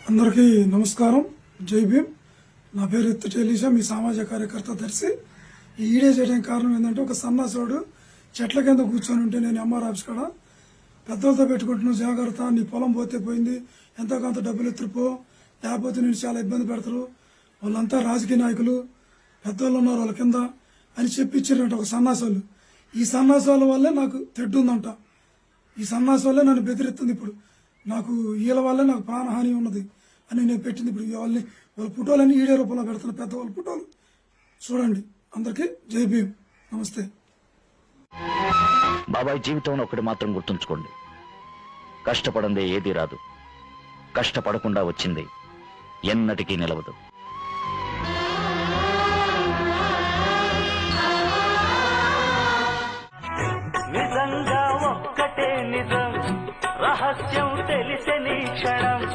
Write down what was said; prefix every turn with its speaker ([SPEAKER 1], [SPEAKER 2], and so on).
[SPEAKER 1] అందరికీ నమస్కారం. జై భీమ్. నా పేరు ఎత్తు ఎలీషా, మీ సామాజిక కార్యకర్త దర్శి. ఈ వీడియో చేయడానికి కారణం ఏంటంటే, ఒక సన్నాసుడు చెట్ల కింద కూర్చొని ఉంటే నేను ఎంఆర్ ఆఫీస్ కాడ పెద్దలతో పెట్టుకుంటున్నాను, జాగ్రత్త, నీ పొలం పోతే పోయింది, ఎంతో కొంత డబ్బులు ఎత్తుపో, లేకపోతే నేను చాలా ఇబ్బంది పెడతారు, వాళ్ళంతా రాజకీయ నాయకులు, పెద్దోళ్ళు ఉన్నారు వాళ్ళ కింద అని చెప్పి ఇచ్చారంట ఒక సన్నాసాలు. ఈ సన్నాసాల వల్లే నాకు తెడ్డు ఉందంట. ఈ సన్నాసి వల్లే నన్ను బెదిరిస్తుంది. ఇప్పుడు నాకు వీళ్ళ వల్లే నాకు ప్రాణహాని ఉన్నది అని నేను పెట్టింది. ఇప్పుడు వాళ్ళ ఫోటోలన్నీ ఈడే రూపంలో పెడుతున్న పెద్దవాళ్ళ ఫోటోలు చూడండి. అందరికీ జై భీమ్, నమస్తే.
[SPEAKER 2] బాబాయ్ జీవితంలో ఒకటి మాత్రం గుర్తుంచుకోండి, కష్టపడందే ఏదీ రాదు, కష్టపడకుండా వచ్చింది ఎన్నటికీ నిలవదు.
[SPEAKER 3] నిజంగా ఒక్కటే నిజం, రహస్యం తెలిసే నీ క్షణం.